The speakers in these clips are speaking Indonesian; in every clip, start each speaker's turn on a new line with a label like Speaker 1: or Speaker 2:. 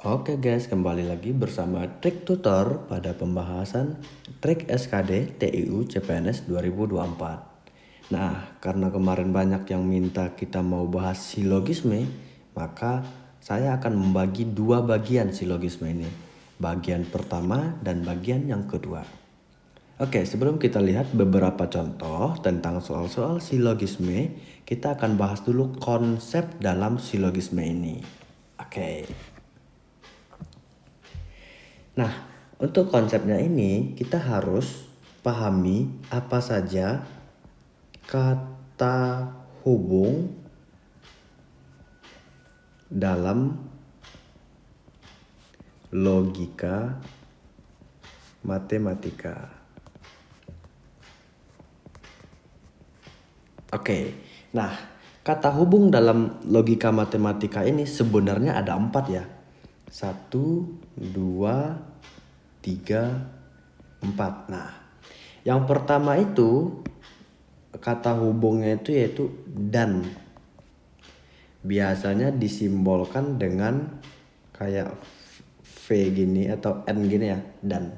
Speaker 1: Oke guys, kembali lagi bersama Trik Tutor pada pembahasan Trik SKD TIU CPNS 2024. Nah, karena kemarin banyak yang minta kita mau bahas silogisme, maka saya akan membagi dua bagian silogisme ini. Bagian pertama dan bagian yang kedua. Oke, sebelum kita lihat beberapa contoh tentang soal-soal silogisme, kita akan bahas dulu konsep dalam silogisme ini. Oke. Nah, untuk konsepnya ini kita harus pahami apa saja kata hubung dalam logika matematika. Oke, nah kata hubung dalam logika matematika ini sebenarnya ada 4 ya. 1, 2, 3, 4. Nah, yang pertama itu kata hubungnya itu yaitu dan. Biasanya disimbolkan dengan kayak V gini atau N gini ya, dan.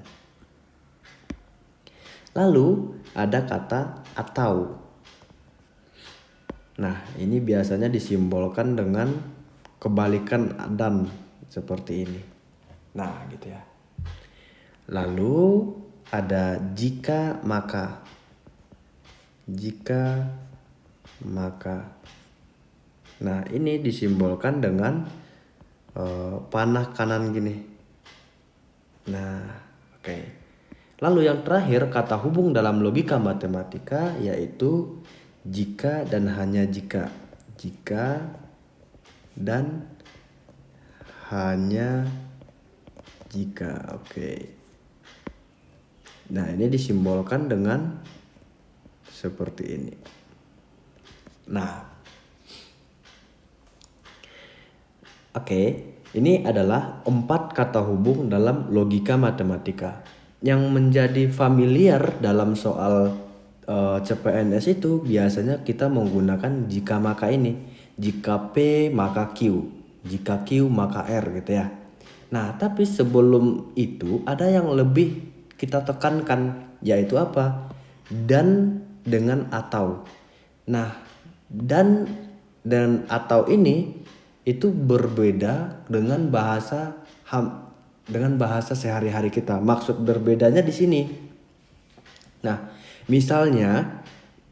Speaker 1: Lalu ada kata atau. Nah, ini biasanya disimbolkan dengan kebalikan dan seperti ini. Nah, gitu ya. Lalu ada jika maka. Jika maka. Nah, ini disimbolkan dengan panah kanan gini. Nah, oke. Lalu yang terakhir kata hubung dalam logika matematika yaitu jika dan hanya jika. Jika dan hanya jika. Oke. Nah, ini disimbolkan dengan seperti ini. Nah, oke, ini adalah 4 kata hubung dalam logika matematika. Yang menjadi familiar dalam soal CPNS itu biasanya kita menggunakan jika maka ini. Jika P maka Q, jika Q maka R gitu ya. Nah, tapi sebelum itu ada yang lebih kita tekankan, yaitu apa? Dan dengan atau. Nah, dan atau ini itu berbeda dengan bahasa sehari-hari kita. Maksud berbedanya di sini. Nah, misalnya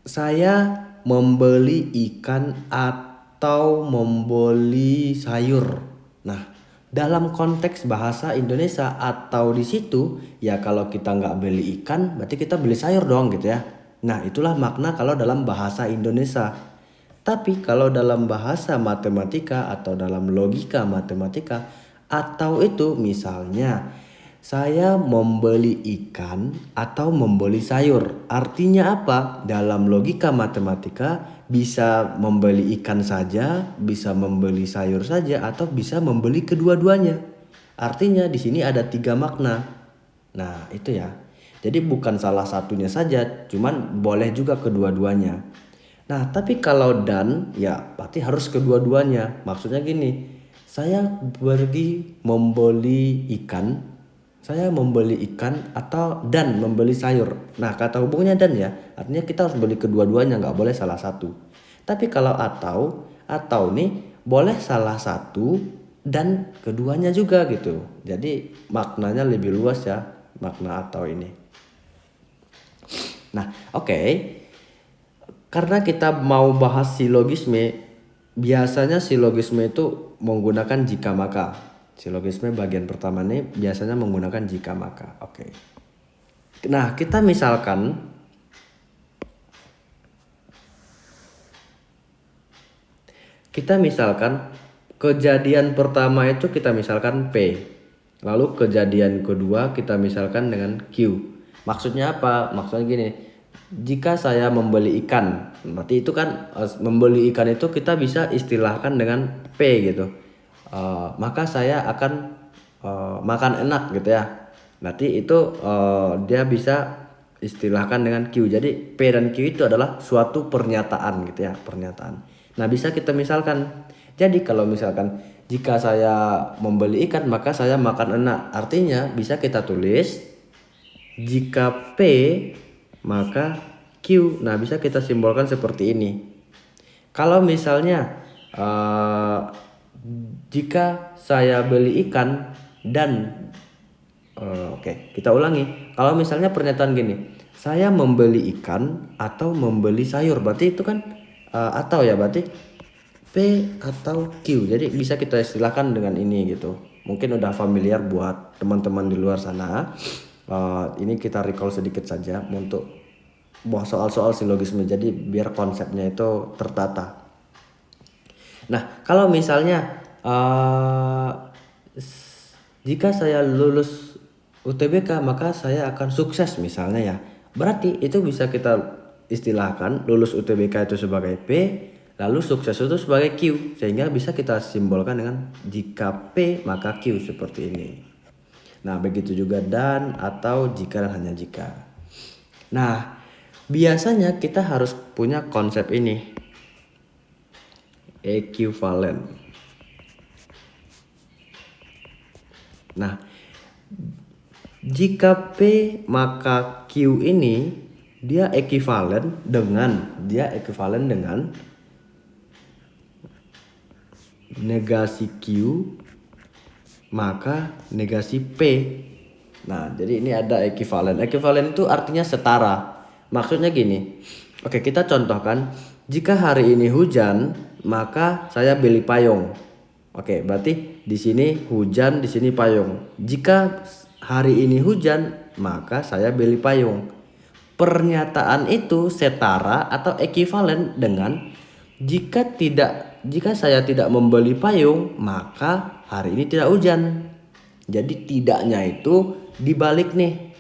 Speaker 1: saya membeli ikan atau membeli sayur. Nah, dalam konteks bahasa Indonesia atau di situ ya kalau kita nggak beli ikan berarti kita beli sayur dong gitu ya. Nah, itulah makna kalau dalam bahasa Indonesia. Tapi kalau dalam bahasa matematika atau dalam logika matematika atau itu misalnya saya membeli ikan atau membeli sayur. Artinya apa? Dalam logika matematika bisa membeli ikan saja, bisa membeli sayur saja, atau bisa membeli kedua-duanya. Artinya di sini ada 3 makna. Nah, itu ya. Jadi bukan salah satunya saja, cuman boleh juga kedua-duanya. Nah, tapi kalau dan ya berarti harus kedua-duanya. Maksudnya gini, saya pergi membeli ikan, saya membeli ikan atau dan membeli sayur. Nah, kata hubungnya dan ya, artinya kita harus beli kedua-duanya, nggak boleh salah satu. Tapi kalau atau nih boleh salah satu dan keduanya juga gitu. Jadi maknanya lebih luas ya, makna atau ini. Nah, oke. Karena kita mau bahas silogisme, biasanya silogisme itu menggunakan jika maka. Silogisme bagian pertama ini biasanya menggunakan jika maka. Oke. Nah, kita misalkan kejadian pertama itu kita misalkan P. Lalu kejadian kedua kita misalkan dengan Q. Maksudnya apa? Maksudnya gini. Jika saya membeli ikan, berarti itu kan membeli ikan itu kita bisa istilahkan dengan P gitu. Maka saya akan makan enak gitu ya. Berarti itu dia bisa istilahkan dengan Q. Jadi P dan Q itu adalah suatu pernyataan gitu ya, pernyataan. Nah, bisa kita misalkan. Jadi kalau misalkan Jika saya membeli ikan maka saya makan enak. Artinya bisa kita tulis jika P maka Q. Nah bisa kita simbolkan seperti ini. Kalau misalnya jika saya beli ikan dan oke, kita ulangi. Kalau misalnya pernyataan gini, saya membeli ikan atau membeli sayur, berarti itu kan atau ya, berarti P atau Q. Jadi bisa kita istilahkan dengan ini gitu. Mungkin udah familiar buat teman-teman di luar sana. Ini kita recall sedikit saja untuk soal-soal silogisme. Jadi biar konsepnya itu tertata. Nah, kalau misalnya jika saya lulus UTBK maka saya akan sukses misalnya ya. Berarti itu bisa kita istilahkan lulus UTBK itu sebagai P, lalu sukses itu sebagai Q. Sehingga bisa kita simbolkan dengan jika P maka Q seperti ini. Nah begitu juga dan, atau, jika, dan hanya jika. Nah biasanya kita harus punya konsep ini, equivalent. Nah jika P maka Q ini dia ekuivalen dengan negasi Q maka negasi P. Nah jadi ini ada ekuivalen. Ekuivalen itu artinya setara. Maksudnya gini. Oke, kita contohkan, jika hari ini hujan maka saya beli payung. Oke, berarti di sini hujan, di sini payung. Jika hari ini hujan maka saya beli payung. Pernyataan itu setara atau ekuivalen dengan jika saya tidak membeli payung maka hari ini tidak hujan. Jadi tidaknya itu dibalik nih.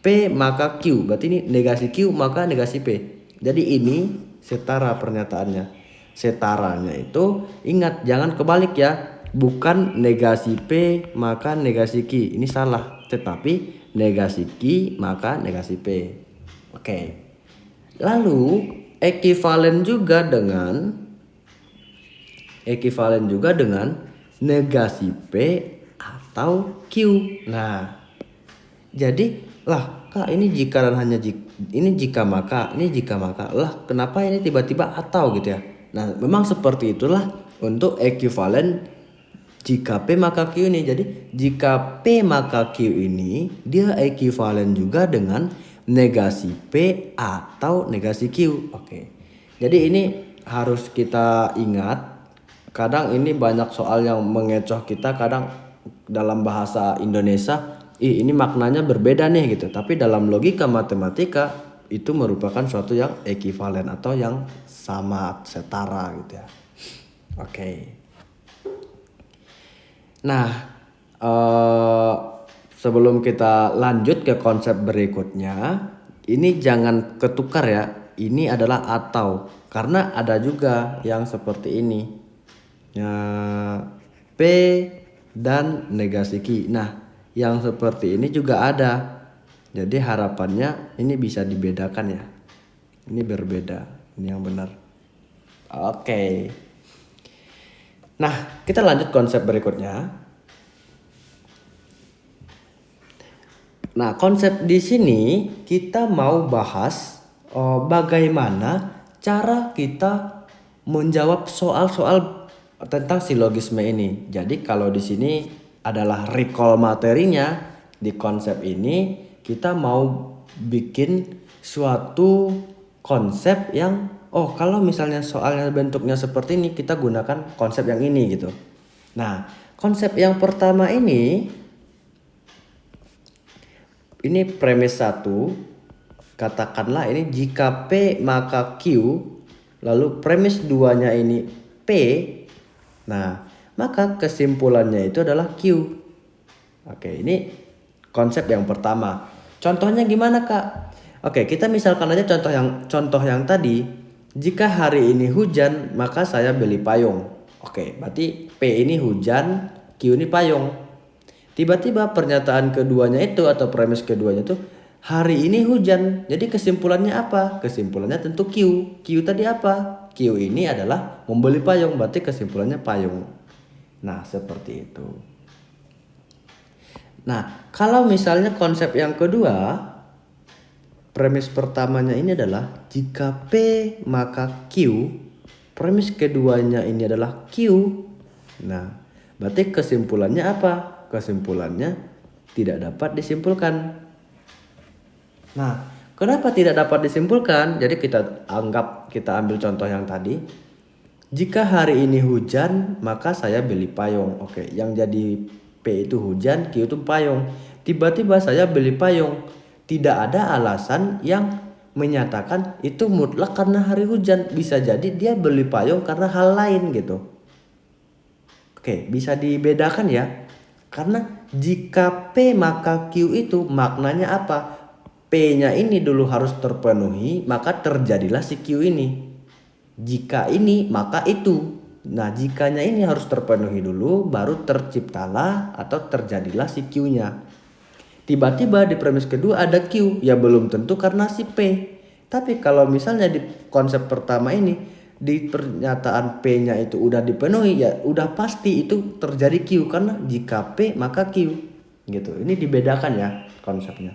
Speaker 1: P maka Q, berarti ini negasi Q maka negasi P. Jadi ini setara pernyataannya. Setaranya itu ingat jangan kebalik ya. Bukan negasi P maka negasi Q. Ini salah. Tetapi negasi Q maka negasi P. Oke. Lalu ekuivalen juga dengan negasi P atau Q. Nah, jadi lah Kak ini jika dan hanya jika, ini jika maka, ini jika maka. Lah kenapa ini tiba-tiba atau gitu ya. Nah memang seperti itulah untuk ekuivalen jika P maka Q ini. Jadi jika P maka Q ini dia ekuivalen juga dengan negasi P atau negasi Q. Oke. Jadi ini harus kita ingat. Kadang ini banyak soal yang mengecoh kita, kadang dalam bahasa Indonesia ini maknanya berbeda nih gitu. Tapi dalam logika matematika itu merupakan suatu yang ekuivalen atau yang sama, setara gitu ya. Oke. Nah sebelum kita lanjut ke konsep berikutnya, ini jangan ketukar ya. Ini adalah atau, karena ada juga yang seperti ini ya, P dan negasi Q. Nah yang seperti ini juga ada. Jadi harapannya ini bisa dibedakan ya. Ini berbeda, ini yang benar. Oke. Nah kita lanjut konsep berikutnya. Nah konsep di sini kita mau bahas bagaimana cara kita menjawab soal-soal tentang silogisme ini. Jadi kalau di sini adalah recall materinya, di konsep ini kita mau bikin suatu konsep yang kalau misalnya soalnya bentuknya seperti ini kita gunakan konsep yang ini gitu. Nah konsep yang pertama ini premis 1. Katakanlah ini jika P maka Q, lalu premis 2-nya ini P. Nah maka kesimpulannya itu adalah Q. Oke, ini konsep yang pertama. Contohnya gimana Kak? Oke, kita misalkan aja contoh yang tadi. Jika hari ini hujan maka saya beli payung. Oke, berarti P ini hujan, Q ini payung. Tiba-tiba pernyataan keduanya itu atau premis keduanya itu hari ini hujan. Jadi kesimpulannya apa? Kesimpulannya tentu Q. Q tadi apa? Q ini adalah membeli payung, berarti kesimpulannya payung. Nah, seperti itu. Nah, kalau misalnya konsep yang kedua, premis pertamanya ini adalah jika P maka Q, premis keduanya ini adalah Q. Nah, berarti kesimpulannya apa? Kesimpulannya tidak dapat disimpulkan. Nah, kenapa tidak dapat disimpulkan? Jadi kita ambil contoh yang tadi. Jika hari ini hujan, maka saya beli payung. Oke, yang jadi P itu hujan, Q itu payung. Tiba-tiba saya beli payung. Tidak ada alasan yang menyatakan itu mutlak karena hari hujan. Bisa jadi dia beli payung karena hal lain gitu. Oke, bisa dibedakan ya. Karena jika P maka Q itu maknanya apa? P-nya ini dulu harus terpenuhi, maka terjadilah si Q ini. Jika ini maka itu. Nah, jikanya ini harus terpenuhi dulu, baru terciptalah atau terjadilah si Q-nya. Tiba-tiba di premis kedua ada Q, ya belum tentu karena si P. Tapi kalau misalnya di konsep pertama ini, di pernyataan P-nya itu udah dipenuhi, ya udah pasti itu terjadi Q, karena jika P maka Q. Gitu. Ini dibedakan ya konsepnya.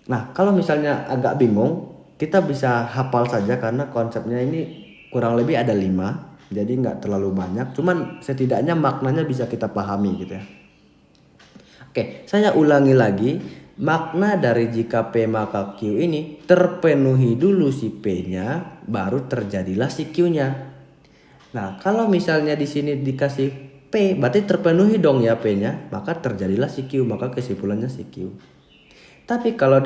Speaker 1: Nah, kalau misalnya agak bingung, kita bisa hafal saja karena konsepnya ini kurang lebih ada 5. Jadi nggak terlalu banyak. Cuman setidaknya maknanya bisa kita pahami gitu ya. Oke, saya ulangi lagi. Makna dari jika P maka Q ini terpenuhi dulu si P-nya, baru terjadilah si Q-nya. Nah, kalau misalnya di sini dikasih P, berarti terpenuhi dong ya P-nya, maka terjadilah si Q, maka kesimpulannya si Q. Tapi kalau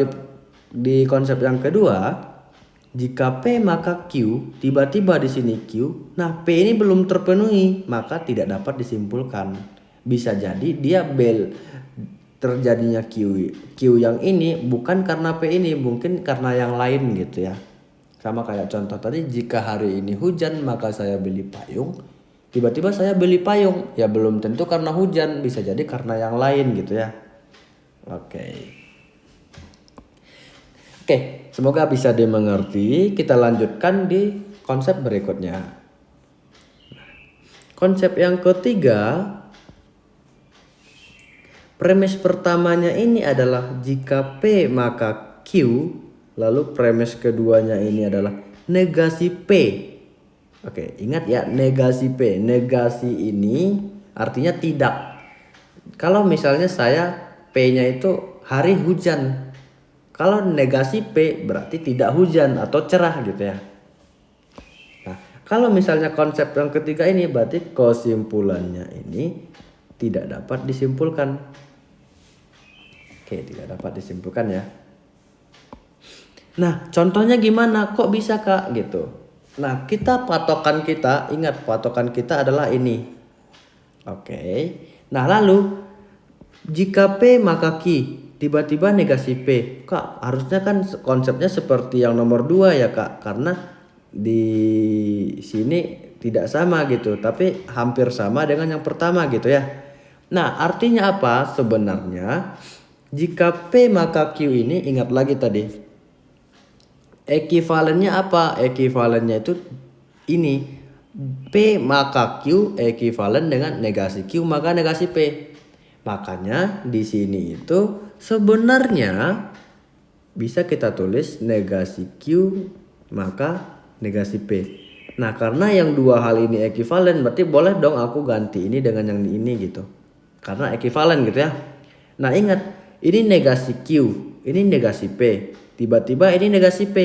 Speaker 1: di konsep yang kedua, jika P maka Q, tiba-tiba di sini Q, nah P ini belum terpenuhi, maka tidak dapat disimpulkan. Bisa jadi dia terjadinya Q yang ini bukan karena P ini, mungkin karena yang lain gitu ya. Sama kayak contoh tadi, jika hari ini hujan maka saya beli payung. Tiba-tiba saya beli payung, ya belum tentu karena hujan, bisa jadi karena yang lain gitu ya. Oke. Oke, semoga bisa dimengerti. Kita lanjutkan di konsep berikutnya. Konsep yang ketiga, premis pertamanya ini adalah jika P maka Q, lalu premis keduanya ini adalah negasi P. Oke, ingat ya, negasi P. Negasi ini artinya tidak. Kalau misalnya saya P-nya itu hari hujan. Kalau negasi P berarti tidak hujan atau cerah gitu ya. Nah, kalau misalnya konsep yang ketiga ini berarti kesimpulannya ini tidak dapat disimpulkan. Oke, tidak dapat disimpulkan ya. Nah, contohnya gimana? Kok bisa Kak gitu? Nah, patokan kita, ingat patokan kita adalah ini. Oke. Nah, lalu jika P maka Q, tiba-tiba negasi P. Kak, harusnya kan konsepnya seperti yang nomor 2 ya Kak. Karena di sini tidak sama gitu. Tapi hampir sama dengan yang pertama gitu ya. Nah, artinya apa? Sebenarnya jika P maka Q ini, ingat lagi tadi. Ekivalennya apa? Ekivalennya itu ini. P maka Q ekivalen dengan negasi Q maka negasi P. Makanya di sini itu sebenarnya bisa kita tulis negasi Q maka negasi P. Nah, karena yang dua hal ini ekivalen, berarti boleh dong aku ganti ini dengan yang ini gitu. Karena ekivalen gitu ya. Nah, ingat, ini negasi Q, ini negasi P. Tiba-tiba ini negasi P.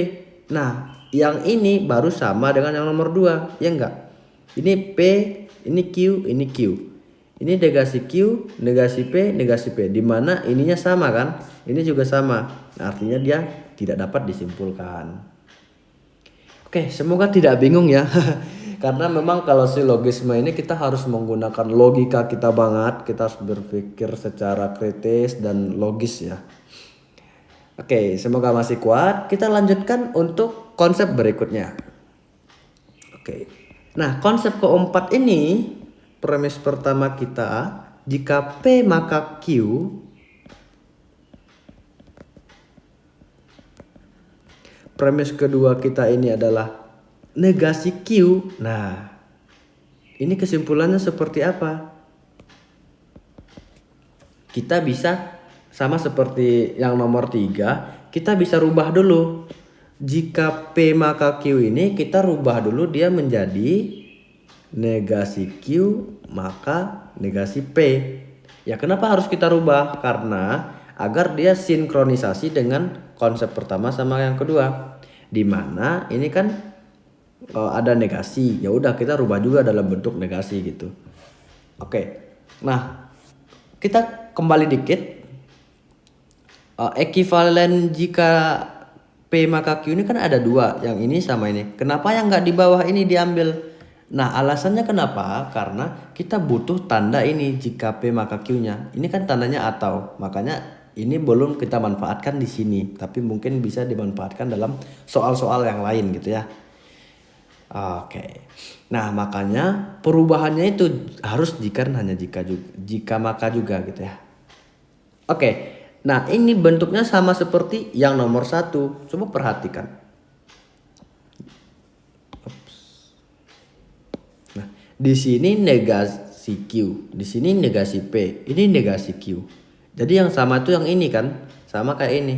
Speaker 1: Nah, yang ini baru sama dengan yang nomor 2, ya enggak? Ini P, ini Q, ini Q. Ini negasi Q, negasi P, negasi P. Dimana ininya sama kan? Ini juga sama. Nah, artinya dia tidak dapat disimpulkan. Oke, semoga tidak bingung ya. Karena memang kalau silogisme ini kita harus menggunakan logika kita banget. Kita harus berpikir secara kritis dan logis ya. Oke, semoga masih kuat. Kita lanjutkan untuk konsep berikutnya. Oke. Nah, konsep keempat ini, premis pertama kita, jika P maka Q, premis kedua kita ini adalah negasi Q. Nah, ini kesimpulannya seperti apa? kita bisa sama seperti yang nomor 3, kita bisa rubah dulu. Jika P maka Q ini kita rubah dulu dia menjadi negasi Q maka negasi P. Ya kenapa harus kita rubah? Karena agar dia sinkronisasi dengan konsep pertama sama yang kedua. Dimana ini kan ada negasi, ya udah kita rubah juga dalam bentuk negasi gitu. Oke. Nah, kita kembali dikit. Ekuivalen jika P maka Q ini kan ada 2, yang ini sama ini. Kenapa yang nggak di bawah ini diambil? Nah, alasannya kenapa? Karena kita butuh tanda ini jika P maka Q-nya. Ini kan tandanya atau, makanya ini belum kita manfaatkan di sini, tapi mungkin bisa dimanfaatkan dalam soal-soal yang lain gitu ya. Oke. Nah, makanya perubahannya itu harus jika hanya jika maka juga gitu ya. Oke. Nah, ini bentuknya sama seperti yang nomor 1. Coba perhatikan. Nah, di sini negasi Q, di sini negasi P, ini negasi Q. Jadi yang sama tuh yang ini kan, sama kayak ini.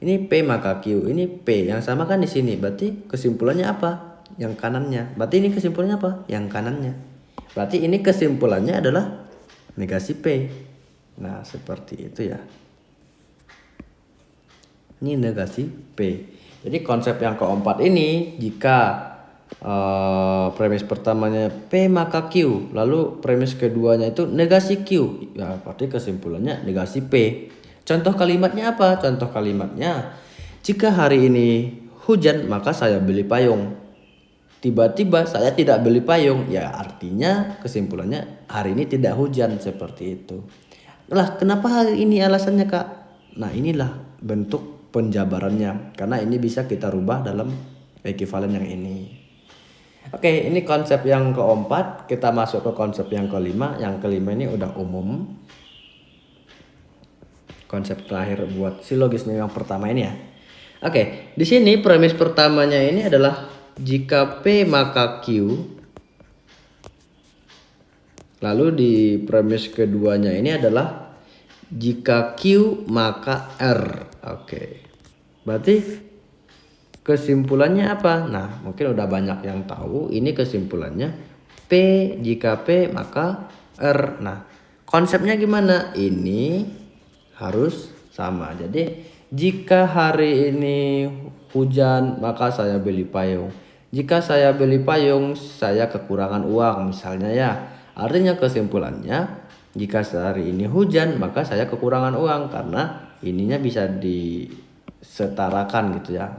Speaker 1: Ini P maka Q, ini P. Yang sama kan di sini. Berarti kesimpulannya apa? Yang kanannya. Berarti ini kesimpulannya apa? Yang kanannya. Berarti ini kesimpulannya adalah negasi P. Nah, seperti itu ya. Ini negasi P. Jadi konsep yang keempat ini, jika premis pertamanya P maka Q, lalu premis keduanya itu negasi Q, ya berarti kesimpulannya negasi P. Contoh kalimatnya apa? Contoh kalimatnya, jika hari ini hujan maka saya beli payung. Tiba-tiba saya tidak beli payung, ya artinya kesimpulannya hari ini tidak hujan, seperti itu. Lah, kenapa hari ini alasannya, Kak? Nah, inilah bentuk penjabarannya, karena ini bisa kita rubah dalam ekuivalen yang ini. Oke, ini konsep yang keempat. Kita masuk ke konsep yang kelima. Yang kelima ini udah umum. Konsep terakhir buat silogisme yang pertama ini ya. Oke, di sini premis pertamanya ini adalah jika P maka Q. Lalu di premis keduanya ini adalah jika Q maka R. Oke. Berarti kesimpulannya apa? Nah, mungkin udah banyak yang tahu. Ini kesimpulannya P jika P maka R. Nah, konsepnya gimana? Ini harus sama. Jadi jika hari ini hujan maka saya beli payung. Jika saya beli payung saya kekurangan uang misalnya ya. Artinya kesimpulannya jika hari ini hujan maka saya kekurangan uang, karena ininya bisa disetarakan gitu ya.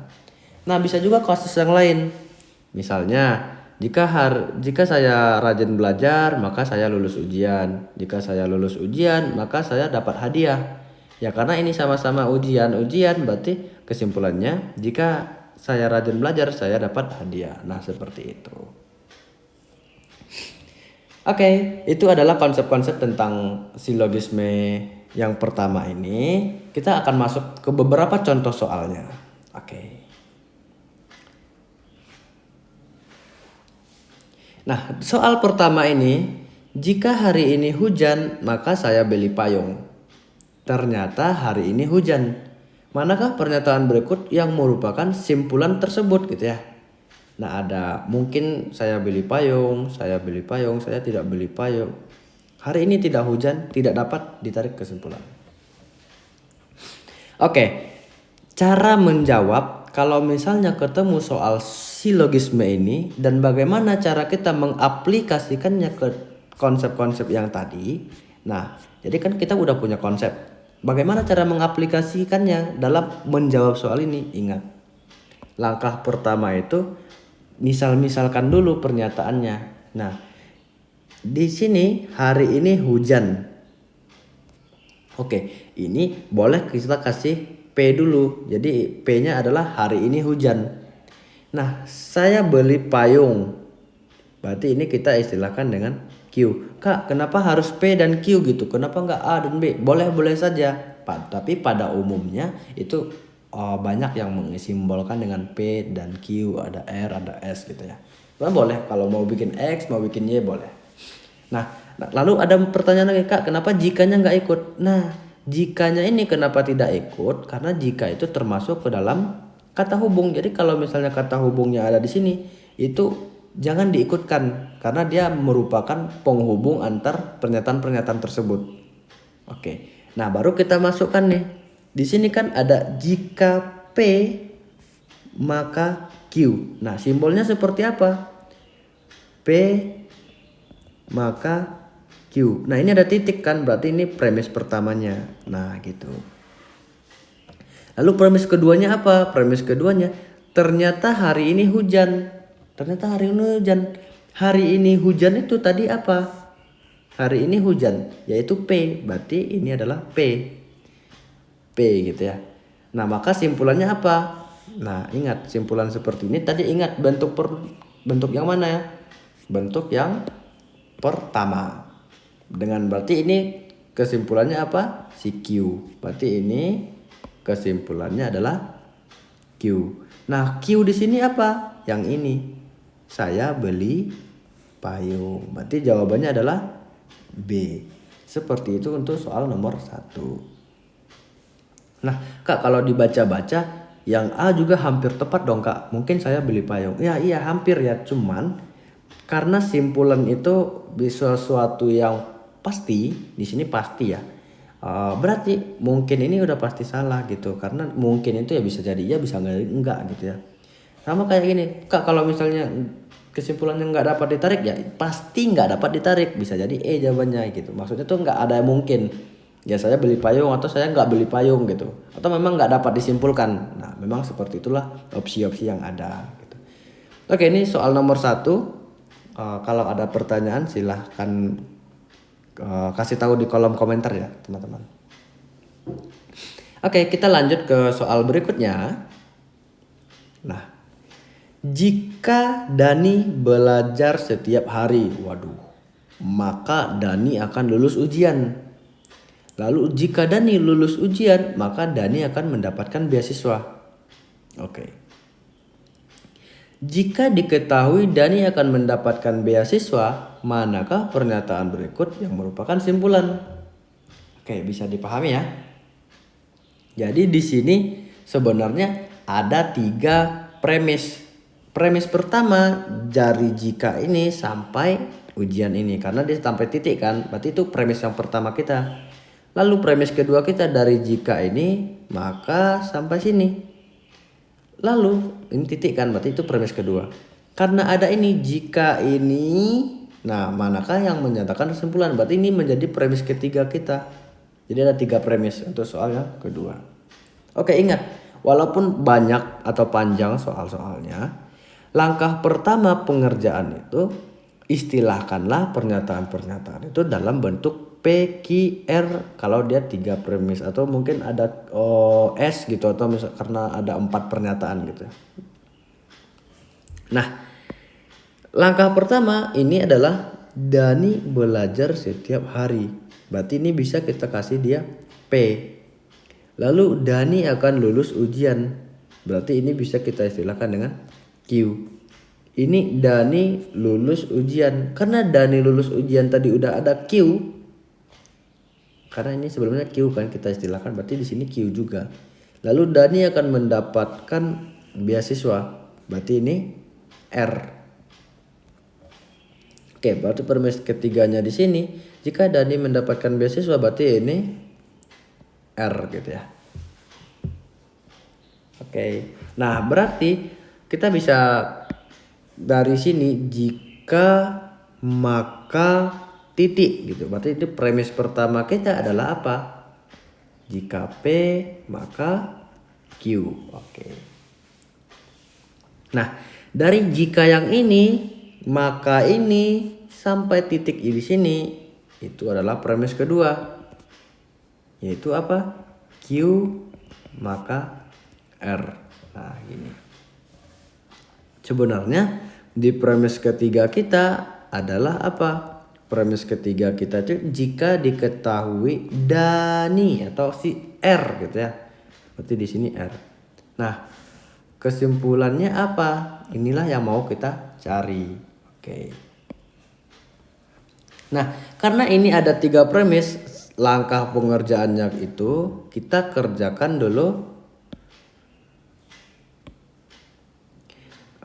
Speaker 1: Nah, bisa juga kasus yang lain. Misalnya, jika saya rajin belajar, maka saya lulus ujian. Jika saya lulus ujian, maka saya dapat hadiah. Ya, karena ini sama-sama ujian, berarti kesimpulannya jika saya rajin belajar, saya dapat hadiah. Nah, seperti itu. Oke, itu adalah konsep-konsep tentang silogisme yang pertama ini. Kita akan masuk ke beberapa contoh soalnya. Oke. Nah, soal pertama ini, jika hari ini hujan, maka saya beli payung. Ternyata hari ini hujan. Manakah pernyataan berikut yang merupakan simpulan tersebut gitu ya? Nah, ada mungkin saya beli payung, saya tidak beli payung. Hari ini tidak hujan, tidak dapat ditarik kesimpulan. Oke, cara menjawab kalau misalnya ketemu soal silogisme ini dan bagaimana cara kita mengaplikasikannya ke konsep-konsep yang tadi. Nah, jadi kan kita udah punya konsep. Bagaimana cara mengaplikasikannya dalam menjawab soal ini? Ingat, langkah pertama itu misal-misalkan dulu pernyataannya. Nah, di sini hari ini hujan. Oke, ini boleh kita kasih P dulu. Jadi P-nya adalah hari ini hujan. Nah, saya beli payung. Berarti ini kita istilahkan dengan Q. Kak, kenapa harus P dan Q gitu? Kenapa nggak A dan B? Boleh-boleh saja. Tapi pada umumnya itu banyak yang mensimbolkan dengan P dan Q, ada R, ada S gitu ya. Boleh kalau mau bikin X, mau bikin Y boleh. Nah, Nah, lalu ada pertanyaan lagi, Kak, kenapa jikanya nggak ikut? Nah, jikanya ini kenapa tidak ikut? Karena jika itu termasuk ke dalam kata hubung. Jadi kalau misalnya kata hubungnya ada di sini, itu jangan diikutkan karena dia merupakan penghubung antar pernyataan-pernyataan tersebut. Oke. Nah, baru kita masukkan nih. Di sini kan ada jika P maka Q. Nah, simbolnya seperti apa? P maka Q. Nah, ini ada titik kan, berarti ini premis pertamanya. Nah, gitu. Lalu premis keduanya apa? Premis keduanya, ternyata hari ini hujan. Ternyata hari ini hujan. Hari ini hujan itu tadi apa? Hari ini hujan, yaitu P. Berarti ini adalah P. P gitu ya. Nah, maka simpulannya apa? Nah, ingat simpulan seperti ini tadi, ingat bentuk yang mana ya? Bentuk yang pertama. Dengan berarti ini kesimpulannya apa? Si Q. Berarti ini kesimpulannya adalah Q. Nah, Q di sini apa? Yang ini. Saya beli payung. Berarti jawabannya adalah B. Seperti itu untuk soal nomor 1. Nah, Kak, kalau dibaca-baca yang A juga hampir tepat dong, Kak. Mungkin saya beli payung. Ya, iya hampir ya. Cuman karena simpulan itu bisa sesuatu yang pasti, di sini pasti ya. Berarti mungkin ini udah pasti salah gitu. Karena mungkin itu ya bisa jadi ya, bisa enggak gitu ya. Sama kayak gini, Kak, kalau misalnya kesimpulannya nggak dapat ditarik ya pasti nggak dapat ditarik, bisa jadi jawabannya gitu. Maksudnya tuh nggak ada mungkin ya saya beli payung atau saya nggak beli payung gitu, atau memang nggak dapat disimpulkan. Nah, memang seperti itulah opsi-opsi yang ada gitu. Oke, ini soal nomor 1. Kalau ada pertanyaan silahkan kasih tahu di kolom komentar ya teman-teman. Oke, kita lanjut ke soal berikutnya. Nah, jika Dani belajar setiap hari, waduh, maka Dani akan lulus ujian. Lalu jika Dani lulus ujian, maka Dani akan mendapatkan beasiswa. Oke. Jika diketahui Dani akan mendapatkan beasiswa, manakah pernyataan berikut yang merupakan simpulan? Oke, bisa dipahami ya. Jadi di sini sebenarnya ada 3 premis. Premis pertama dari jika ini sampai ujian ini, karena dia sampai titik kan, berarti itu premis yang pertama kita. Lalu premis kedua kita dari jika ini maka sampai sini. Lalu ini titik kan, berarti itu premis kedua. Karena ada ini jika ini, nah manakah yang menyatakan kesimpulan? Berarti ini menjadi premis ketiga kita. Jadi ada 3 premis untuk soal yang kedua. Oke, ingat, walaupun banyak atau panjang soal-soalnya, langkah pertama pengerjaan itu istilahkanlah pernyataan-pernyataan itu dalam bentuk PQR kalau dia 3 premis, atau mungkin ada S gitu, atau misal karena ada 4 pernyataan gitu. Nah, langkah pertama ini adalah Dani belajar setiap hari. Berarti ini bisa kita kasih dia P. Lalu Dani akan lulus ujian. Berarti ini bisa kita istilahkan dengan Q. Ini Dani lulus ujian. Karena Dani lulus ujian tadi udah ada Q. Karena ini sebelumnya Q kan kita istilahkan, berarti di sini Q juga. Lalu Dani akan mendapatkan beasiswa. Berarti ini R. Oke, berarti premis ketiganya di sini, jika Dani mendapatkan beasiswa berarti ini R gitu ya. Oke. Nah, berarti kita bisa dari sini jika maka titik gitu. Berarti itu premis pertama kita adalah apa? Jika P maka Q. Oke. Nah, dari jika yang ini maka ini sampai titik di sini itu adalah premis kedua, yaitu apa? Q maka R. Nah, ini sebenarnya di premis ketiga kita adalah apa? Premis ketiga kita itu jika diketahui Dani atau si R gitu ya. Berarti di sini R. Nah, kesimpulannya apa? Inilah yang mau kita cari. Oke. Nah, karena ini ada 3 premis, langkah pengerjaannya itu kita kerjakan dulu.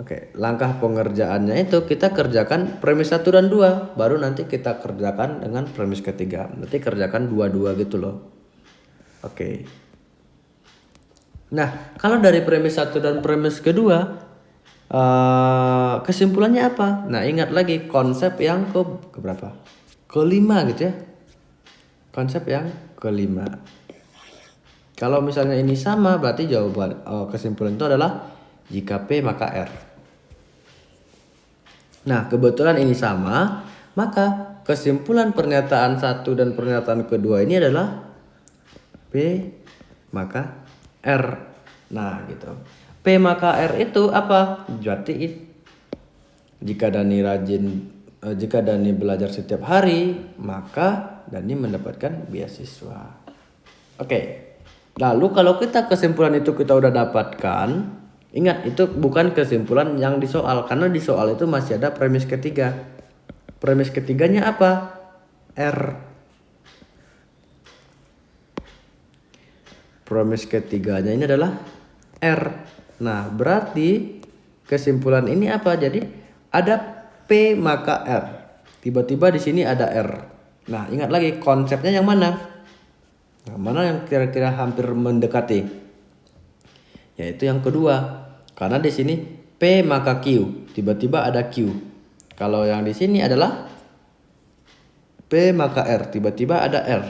Speaker 1: Oke, langkah pengerjaannya itu kita kerjakan premis 1 dan 2, baru nanti kita kerjakan dengan premis ketiga. Nanti kerjakan 2-2 gitu loh. Oke. Nah, kalau dari premis 1 dan premis kedua, kesimpulannya apa? Nah, ingat lagi konsep yang ke berapa? Kelima gitu ya. Konsep yang kelima. Kalau misalnya ini sama, berarti jawaban kesimpulan itu adalah jika P maka R. Nah, kebetulan ini sama, maka kesimpulan pernyataan 1 dan pernyataan kedua ini adalah P maka R. Nah, gitu. P maka R itu apa? Berarti jika Dani belajar setiap hari, maka Dani mendapatkan beasiswa. Oke. Lalu kalau kita kesimpulan itu kita udah dapatkan, ingat itu bukan kesimpulan yang di soal, karena di soal itu masih ada premis ketiga. Premis ketiganya apa? R. Premis ketiganya ini adalah R. Nah, berarti kesimpulan ini apa? Jadi ada P maka R. Tiba-tiba di sini ada R. Nah, ingat lagi konsepnya yang mana? Nah, mana yang kira-kira hampir mendekati? Yaitu yang kedua. Karena di sini P maka Q, tiba-tiba ada Q. Kalau yang di sini adalah P maka R, tiba-tiba ada R.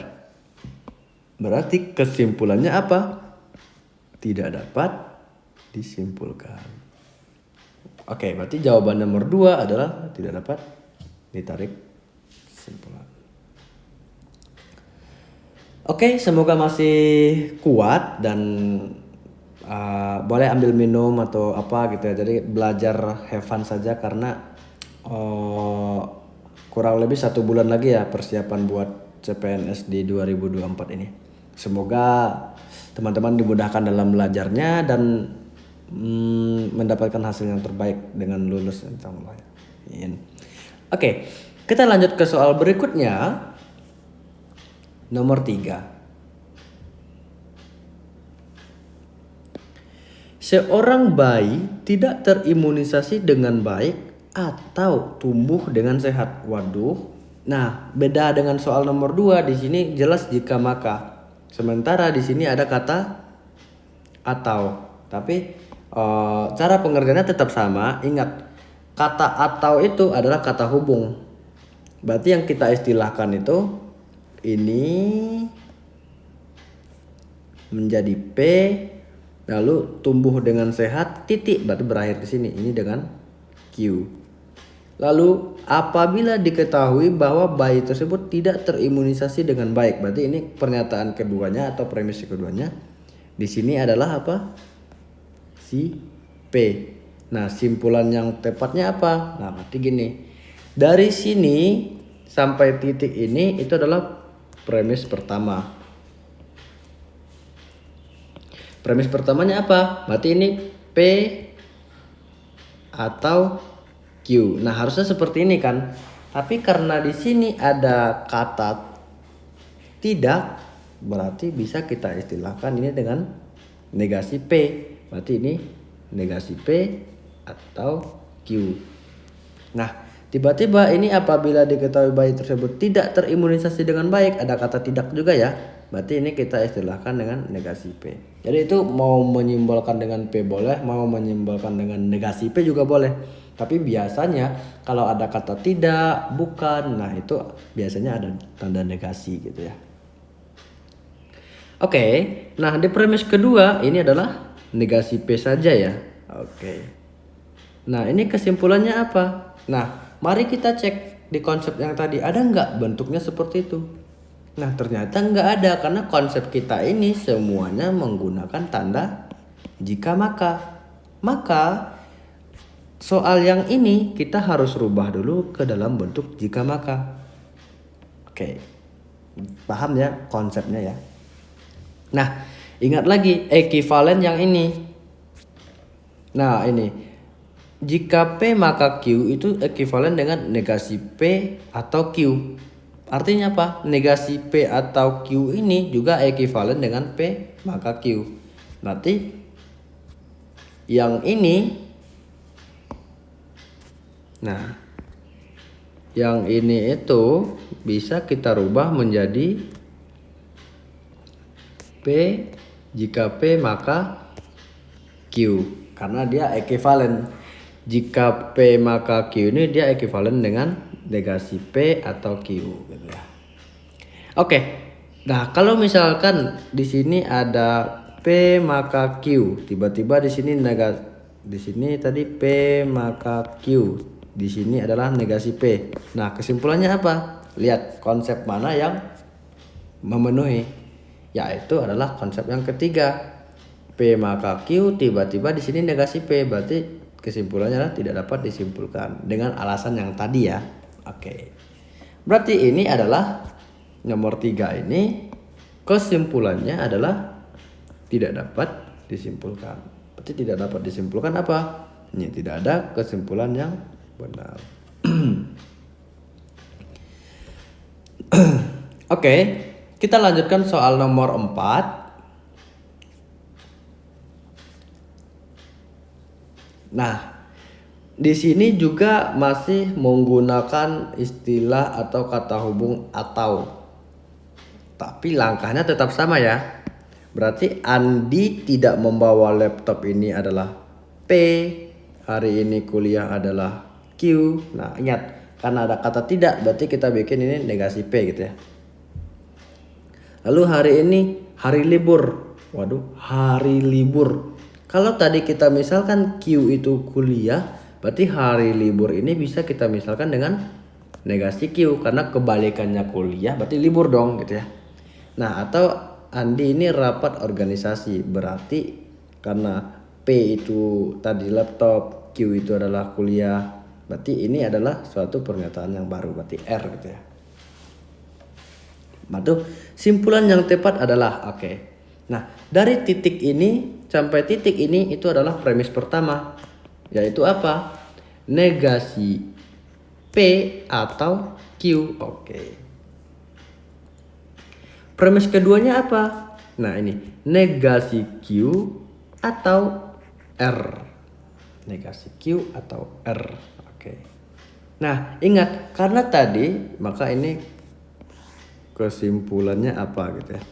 Speaker 1: Berarti kesimpulannya apa? Tidak dapat disimpulkan. Oke, berarti jawaban nomor 2 adalah tidak dapat ditarik kesimpulan. Oke, semoga masih kuat dan boleh ambil minum atau apa gitu ya. Jadi belajar have fun saja karena kurang lebih 1 bulan lagi ya persiapan buat CPNS di 2024 ini. Semoga teman-teman dimudahkan dalam belajarnya dan mendapatkan hasil yang terbaik dengan lulus insyaallah. Oke, kita lanjut ke soal berikutnya. Nomor 3. Seorang bayi tidak terimunisasi dengan baik atau tumbuh dengan sehat. Waduh. Nah, beda dengan soal nomor 2, di sini jelas jika maka. Sementara di sini ada kata atau. Tapi cara pengerjaannya tetap sama. Ingat, kata atau itu adalah kata hubung. Berarti yang kita istilahkan itu ini menjadi P, lalu tumbuh dengan sehat titik, berarti berakhir di sini, ini dengan Q. Lalu apabila diketahui bahwa bayi tersebut tidak terimunisasi dengan baik, berarti ini pernyataan keduanya atau premis keduanya. Di sini adalah apa? Si P. Nah, simpulan yang tepatnya apa? Nah, berarti gini. Dari sini sampai titik ini itu adalah premis pertama. Premis pertamanya apa? Berarti ini P atau Q. Nah, harusnya seperti ini kan. Tapi karena di sini ada kata tidak, berarti bisa kita istilahkan ini dengan negasi P. Berarti ini negasi P atau Q. Nah, tiba-tiba ini apabila diketahui bayi tersebut tidak terimunisasi dengan baik, ada kata tidak juga ya. Berarti ini kita istilahkan dengan negasi P. Jadi itu mau menyimbolkan dengan P boleh, mau menyimbolkan dengan negasi P juga boleh. Tapi biasanya kalau ada kata tidak, bukan, nah itu biasanya ada tanda negasi gitu ya. Oke, nah di premis kedua ini adalah negasi P saja ya. Oke. Nah, ini kesimpulannya apa? Nah, mari kita cek di konsep yang tadi, ada nggak bentuknya seperti itu? Nah, ternyata nggak ada karena konsep kita ini semuanya menggunakan tanda jika maka. Maka soal yang ini kita harus rubah dulu ke dalam bentuk jika maka. Oke, paham ya konsepnya ya? Nah, ingat lagi ekivalen yang ini. Nah, ini Jika P maka Q itu ekuivalen dengan negasi P atau Q. Artinya apa? Negasi P atau Q ini juga ekuivalen dengan P maka Q. Berarti yang ini, nah yang ini itu bisa kita rubah menjadi P jika P maka Q. Karena dia ekuivalen. Jika P maka Q ini dia ekuivalen dengan negasi P atau Q gitu ya. Oke. Nah, kalau misalkan di sini ada P maka Q, tiba-tiba di sini di sini tadi P maka Q. Di sini adalah negasi P. Nah, kesimpulannya apa? Lihat konsep mana yang memenuhi. Yaitu adalah konsep yang ketiga. P maka Q, tiba-tiba di sini negasi P, berarti kesimpulannya adalah tidak dapat disimpulkan dengan alasan yang tadi ya. Oke. Berarti ini adalah nomor 3 ini kesimpulannya adalah tidak dapat disimpulkan. Berarti tidak dapat disimpulkan apa? Ini tidak ada kesimpulan yang benar. Oke, kita lanjutkan soal nomor 4. Nah, di sini juga masih menggunakan istilah atau kata hubung atau. Tapi langkahnya tetap sama ya. Berarti Andi tidak membawa laptop ini adalah P. Hari ini kuliah adalah Q. Nah, ingat, karena ada kata tidak berarti kita bikin ini negasi P gitu ya. Lalu hari ini hari libur. Waduh, hari libur. Kalau tadi kita misalkan Q itu kuliah, berarti hari libur ini bisa kita misalkan dengan negasi Q. Karena kebalikannya kuliah berarti libur dong gitu ya. Nah, atau Andi ini rapat organisasi. Berarti karena P itu tadi laptop, Q itu adalah kuliah. Berarti ini adalah suatu pernyataan yang baru. Berarti R gitu ya. Maka simpulan yang tepat adalah oke. Nah, dari titik ini sampai titik ini itu adalah premis pertama, yaitu apa? Negasi P atau Q. Oke. Premis keduanya apa? Nah, ini negasi Q atau R. Negasi Q atau R. Oke. Nah, ingat karena tadi maka ini kesimpulannya apa gitu ya.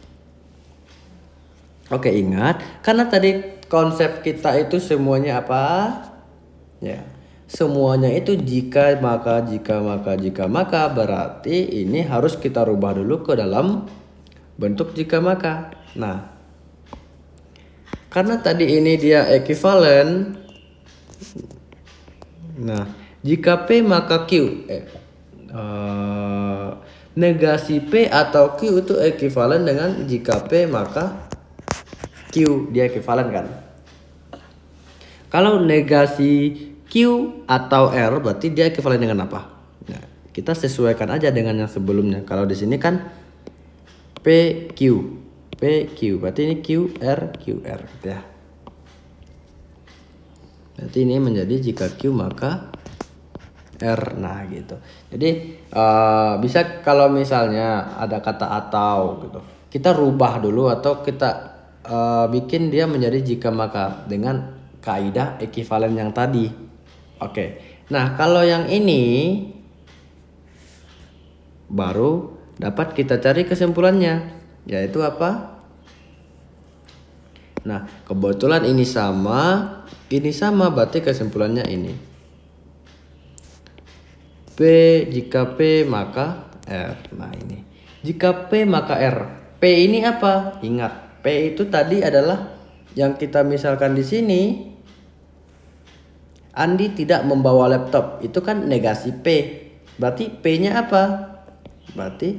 Speaker 1: Oke, ingat karena tadi konsep kita itu semuanya apa? Ya. Semuanya itu jika maka berarti ini harus kita rubah dulu ke dalam bentuk jika maka. Nah, karena tadi ini dia ekuivalen. Nah, jika P maka Q. Negasi P atau Q itu ekuivalen dengan jika P maka Q, dia ekuivalen kan. Kalau negasi Q atau R berarti dia ekuivalen dengan apa? Nah, kita sesuaikan aja dengan yang sebelumnya. Kalau di sini kan PQ berarti ini QR gitu ya. Berarti ini menjadi jika Q maka R. Nah gitu. Jadi bisa kalau misalnya ada kata atau gitu, kita rubah dulu atau kita bikin dia menjadi jika maka dengan kaidah ekuivalen yang tadi. Oke. Nah, kalau yang ini baru dapat kita cari kesimpulannya, yaitu apa? Nah, kebetulan ini sama berarti kesimpulannya ini. P jika P maka R. Nah, ini. Jika P maka R. P ini apa? Ingat, P itu tadi adalah yang kita misalkan di sini. Andi tidak membawa laptop. Itu kan negasi P. Berarti P-nya apa? Berarti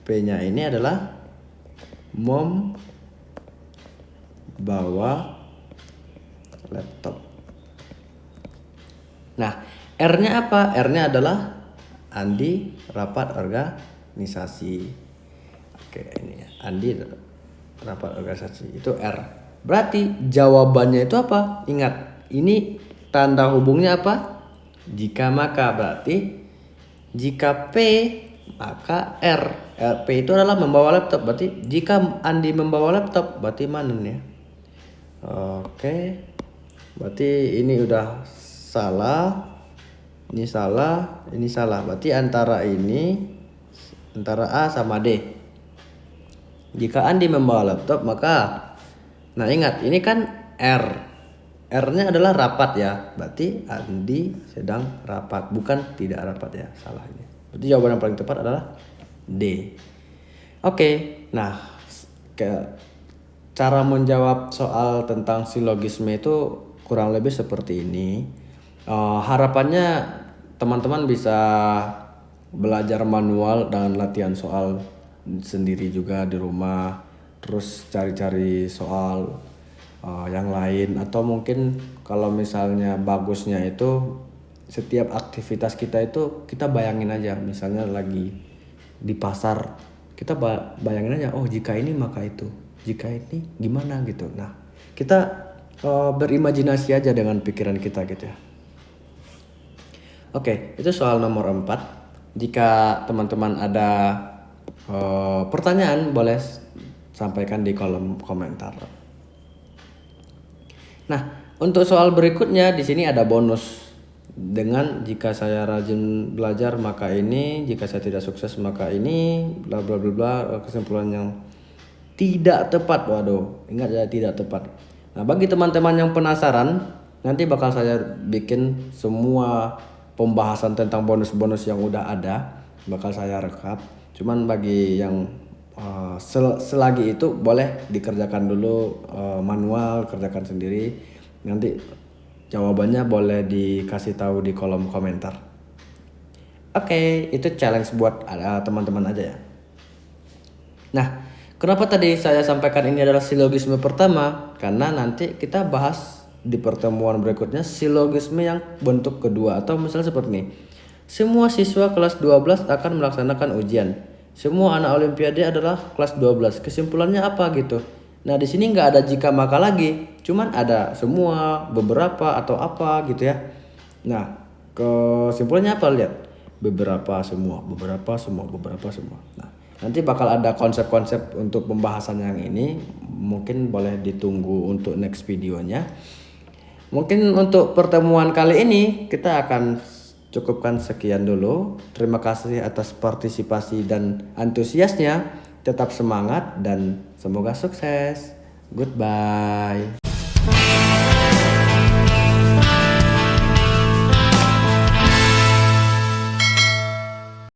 Speaker 1: P-nya ini adalah membawa laptop. Nah, R-nya apa? R-nya adalah Andi rapat organisasi. Oke, ini ya. Andi rapat organisasi. Itu R. Berarti jawabannya itu apa? Ingat, ini tanda hubungnya apa? Jika maka, berarti jika P maka R. P itu adalah membawa laptop, berarti jika Andi membawa laptop berarti Manen ya. Oke, berarti ini udah salah, ini salah, ini salah. Berarti antara A sama D. Jika Andi membawa laptop maka, nah ingat ini kan R. R-nya adalah rapat ya. Berarti Andi sedang rapat, bukan tidak rapat ya. Salah ini. Berarti jawaban yang paling tepat adalah D. Oke, nah cara menjawab soal tentang silogisme itu kurang lebih seperti ini. Harapannya teman-teman bisa belajar manual dan latihan soal sendiri juga di rumah, terus cari-cari soal yang lain, atau mungkin kalau misalnya bagusnya itu setiap aktivitas kita itu kita bayangin aja, misalnya lagi di pasar kita bayangin aja, oh jika ini maka itu, jika ini gimana gitu. Nah kita berimajinasi aja dengan pikiran kita gitu ya. Oke, itu soal nomor 4. Jika teman-teman ada pertanyaan boleh sampaikan di kolom komentar. Nah, untuk soal berikutnya di sini ada bonus. Dengan jika saya rajin belajar maka ini, jika saya tidak sukses maka ini, bla bla bla bla, kesimpulan yang tidak tepat. Waduh, ingat ya, tidak tepat. Nah, bagi teman-teman yang penasaran, nanti bakal saya bikin semua pembahasan tentang bonus-bonus yang udah ada, bakal saya rekap. Cuman bagi yang selagi itu boleh dikerjakan dulu manual, kerjakan sendiri. Nanti jawabannya boleh dikasih tahu di kolom komentar. Oke, itu challenge buat teman-teman aja ya. Nah, kenapa tadi saya sampaikan ini adalah silogisme pertama? Karena nanti kita bahas di pertemuan berikutnya silogisme yang bentuk kedua, atau misalnya seperti ini. Semua siswa kelas 12 akan melaksanakan ujian. Semua anak olimpiade adalah kelas 12. Kesimpulannya apa gitu? Nah, di sini nggak ada jika maka lagi, cuman ada semua, beberapa, atau apa gitu ya. Nah, kesimpulannya apa? Lihat, beberapa, semua, beberapa, semua, beberapa, semua. Nah, nanti bakal ada konsep-konsep untuk pembahasan yang ini, mungkin boleh ditunggu untuk next videonya. Mungkin untuk pertemuan kali ini kita akan cukupkan sekian dulu. Terima kasih atas partisipasi dan antusiasnya. Tetap semangat dan semoga sukses. Goodbye.